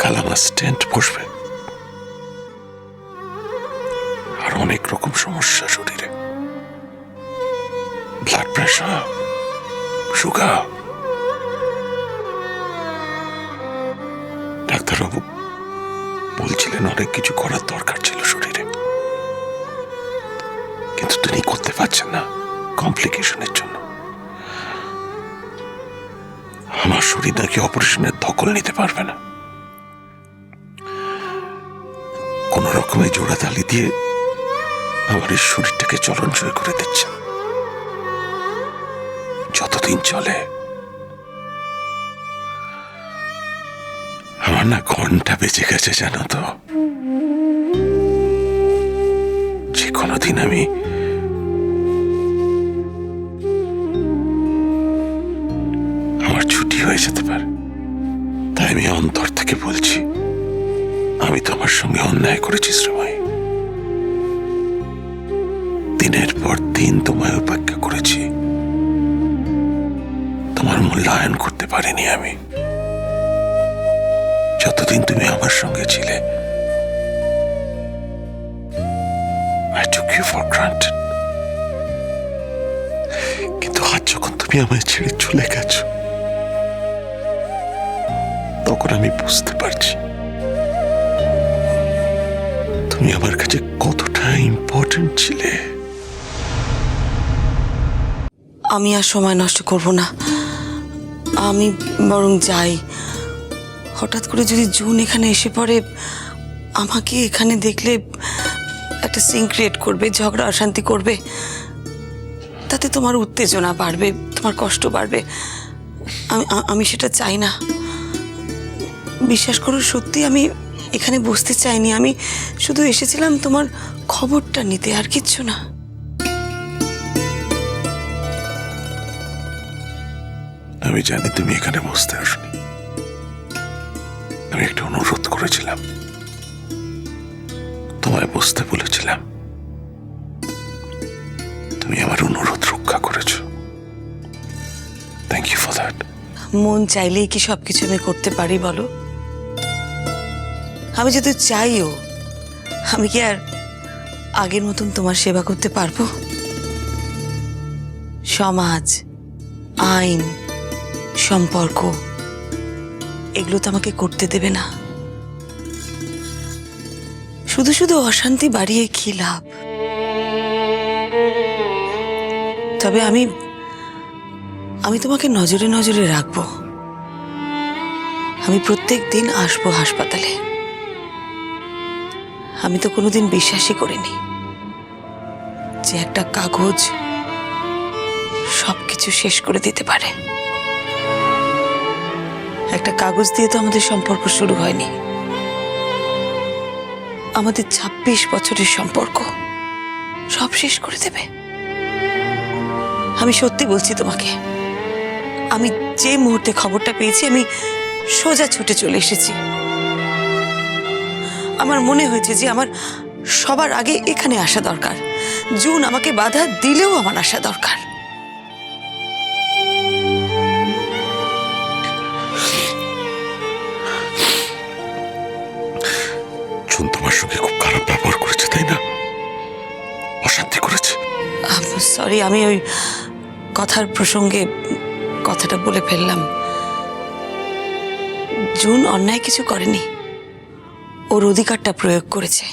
থালামাস stent বসবে, আর অনেক রকম সমস্যা শরীরে, ব্লাড প্রেশার, সুগার। ডাক্তারবাবু বলছিলেন অনেক কিছু করার দরকার ছিল শরীরে, কিন্তু তিনি করতে পারছেন না কমপ্লিকেশনের জন্য। আমার শরীর নাকি অপারেশনের ধকল নিতে পারবে না। কোন রকমের জোড়াতালি দিয়ে আমার এই শরীরটাকে চলনচয় করে দিচ্ছে। যতদিন চলে আমার না ঘন্টা বেঁচে গেছে জানো তো। যে কোনোদিন আমি আমার ছুটি হয়ে যেতে পারে। তাই আমি অন্তর থেকে বলছি, আমি তোমার সঙ্গে অন্যায় করেছি শ্রীময়ী। দিনের পর দিন তোমায় উপেক্ষা করেছি, তোমার মূল্যায়ন করতে পারিনি আমি। যতদিন তুমি আমার সঙ্গে ছিলে, I took you for granted. কিন্তু আজ যখন তুমি আমায় ছেড়ে চলে গেছো, তখন আমি বুঝতে পারছি তুমি আমার কাছে কতটা ইম্পর্টেন্ট ছিলে। আমি আর সময় নষ্ট করব না, আমি বরং যাই। হঠাৎ করে যদি জুন এখানে এসে পড়ে, আমাকে এখানে দেখলে একটা সিন ক্রিয়েট করবে, ঝগড়া অশান্তি করবে, তাতে তোমার উত্তেজনা বাড়বে, তোমার কষ্ট বাড়বে। আমি সেটা চাই না। বিশ্বাস করো, সত্যি আমি এখানে বসতে চাইনি। আমি শুধু এসেছিলাম তোমার খবরটা নিতে, আর কিচ্ছু না। আমি জানি তুমি এখানে বসতে আসনি। আমি একটা অনুরোধ করেছিলাম, তোমায় বসতে বলেছিলাম। তুমি আমার অনুরোধ রক্ষা করেছো। Thank you for that. মন চাইলেই কি সবকিছু আমি করতে পারি বলো? আমি যদি চাইও, আমি কি আর আগের মতন তোমার সেবা করতে পারবো? সমাজ, আইন, সম্পর্ক, এগুলো তো আমাকে করতে দেবে না। শুধু শুধু অশান্তি বাড়িয়ে কি লাভ? তবে আমি তোমাকে নজরে নজরে রাখবো। আমি প্রত্যেক দিন আসবো হাসপাতালে। আমি তো কোনোদিন বিশ্বাসই করিনি যে একটা কাগজ সবকিছু শেষ করে দিতে পারে। একটা কাগজ দিয়ে তো আমাদের সম্পর্ক শুরু হয়নি। আমাদের 26 বছরের সম্পর্ক সব শেষ করে দেবে। আমি সত্যি বলছি তোমাকে, আমি যে মুহূর্তে খবরটা পেয়েছি, আমি সোজা ছুটে চলে এসেছি। আমার মনে হয়েছে যে আমার সবার আগে এখানে আসা দরকার। জুন আমাকে বাধা দিলেও আমার আসা দরকার। জুন তোমার সঙ্গে খুব খারাপ ব্যবহার করেছে, তাই না? অশান্তি করেছে। সরি, আমি ওই কথার প্রসঙ্গে কথাটা বলে ফেললাম। জুন অন্যায় কিছু করেনি, ওর অধিকারটা প্রয়োগ করেছে।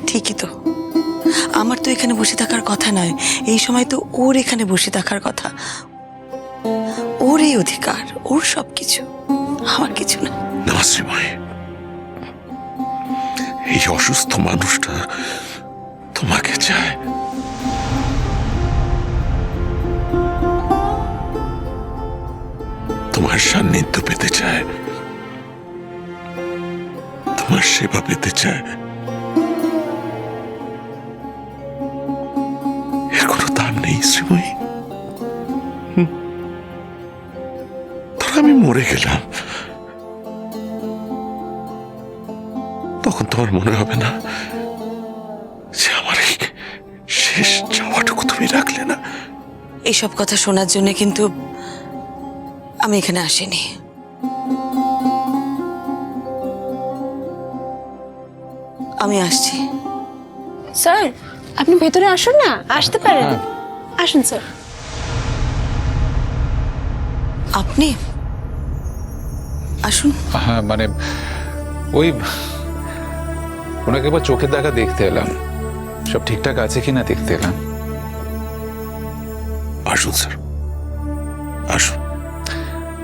ঠিকই তো, আমার তো এখানে বসে থাকার কথা নয়। এই সময় তো ওর এখানে বসে থাকার কথা। ওর এই অধিকার, ওর সবকিছু, আমার কিছু না। না শ্রীময়ী, এই অসুস্থ মানুষটা তোমাকে চায়। তোমার সান্নিধ্য পেতে চায়, তোমার সেবা পেতে চায়। এর কোনো দাম নেই শ্রীময়ী। ধর আমি মরে গেলাম, তখন তোমার মনে হবে না যে আমার এই শেষ চাওয়াটুকু তুমি রাখলে না? এইসব কথা শোনার জন্য কিন্তু আমি এখানে আসিনি। আমি আসছি। স্যার আপনি ভেতরে আসুন না, আসতে পারেন। আসুন স্যার। আপনি আসুন। হ্যাঁ মানে ওই ওনাকে একবার চোখের দেখা দেখতে এলাম, সব ঠিকঠাক আছে কিনা দেখতে এলাম। আসুন স্যার, আসুন।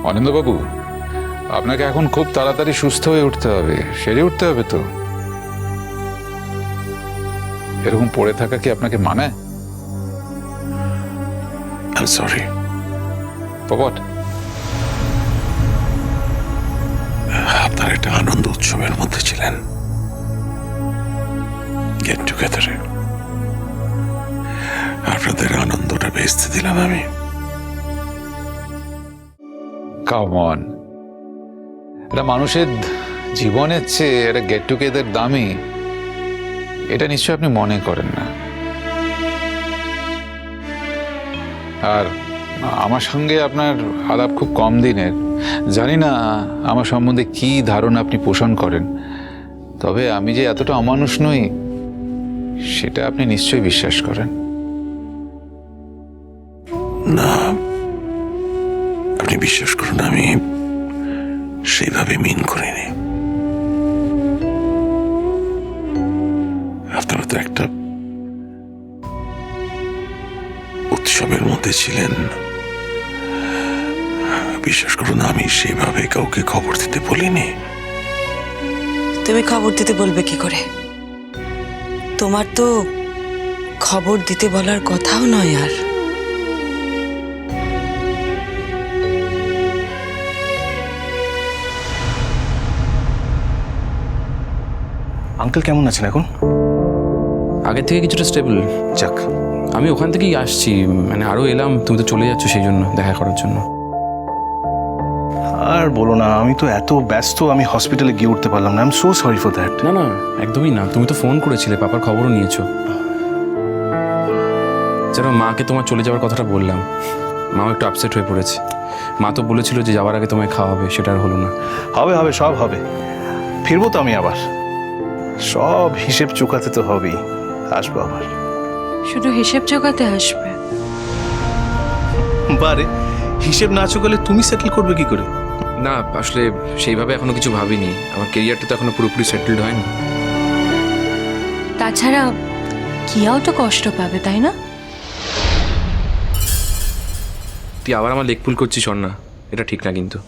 অনিন্দ্যবাবু, আপনাকে এখন খুব তাড়াতাড়ি সুস্থ হয়ে উঠতে হবে, সেরে উঠতে হবে তো। এরকম পড়ে থাকা কি আপনাকে মানায়? I am sorry. পবট, আপনার একটা আনন্দ উৎসবের মধ্যে ছিলেন, গেট টুগেদারে। আপনাদের আনন্দটা বেচতে দিলাম আমি। কাম অন, এটা মানুষের জীবনের চেয়ে একটা গেট টুগেদার দামি, এটা নিশ্চয় আপনি মনে করেন না। আর আমার সঙ্গে আপনার আলাপ খুব কম দিনের, জানি না আমার সম্বন্ধে কি ধারণা আপনি পোষণ করেন, তবে আমি যে এতটা অমানুষ নই সেটা আপনি নিশ্চয়ই বিশ্বাস করেন। না, আপনি বিশ্বাস করুন, আমি সেইভাবে মিন করিনি। আপনারা তো একটা উৎসবের মধ্যে ছিলেন, বিশ্বাস করুন আমি সেইভাবে কাউকে খবর দিতে বলিনি। তুমি খবর দিতে বলবে কি করে? তোমার তো খবর দিতে বলার কথাও নয়। আর আঙ্কেল কেমন আছেন এখন? আগের থেকে কিছুটা স্টেবল। যাক, আমি ওখান থেকেই আসছি, মানে আরও এলাম, তুমি তো চলে যাচ্ছ সেই জন্য, দেখা করার জন্য। আর বলো না, আমি তো এত ব্যস্ত, আমি হসপিটালে গিয়ে উঠতে পারলাম না। I am so sorry for that. না না, একদমই না, তুমি তো ফোন করেছিলে, পাপার খবরও নিয়েছো। যেন মাকে তোমার চলে যাওয়ার কথাটা বললাম, মাও একটু আপসেট হয়ে পড়েছে। মা তো বলেছিল যে যাওয়ার আগে তোমায় খাওয়াবে, সেটা আর হলো না। হবে হবে, সব হবে। ফিরবো তো আমি আবার, সব হিসেব চুকাতে তো হবেই। আসবো আবার। শুধু হিসেব জোগাতে আসবে? বারে, হিসেব না চুকালে তুমি সেটেল করবে কি করে? না আসলে সেইভাবে এখনো কিছু ভাবিনি, আমার কেরিয়ারটা তো এখনো পুরোপুরি সেটেলড হয়নি। তাছাড়া কিয়াও তো কষ্ট পাবে, তাই না? তুই আবার আমার লেগ পুল করছিস না, এটা ঠিক না কিন্তু।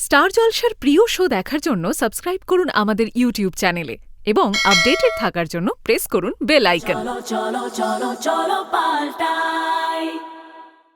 স্টার জলসার প্রিয় শো দেখার জন্য সাবস্ক্রাইব করুন আমাদের ইউটিউব চ্যানেলে এবং আপডেটেড থাকার জন্য প্রেস করুন বেল আইকন। চলো চলো চলো চলো পাল্টাই।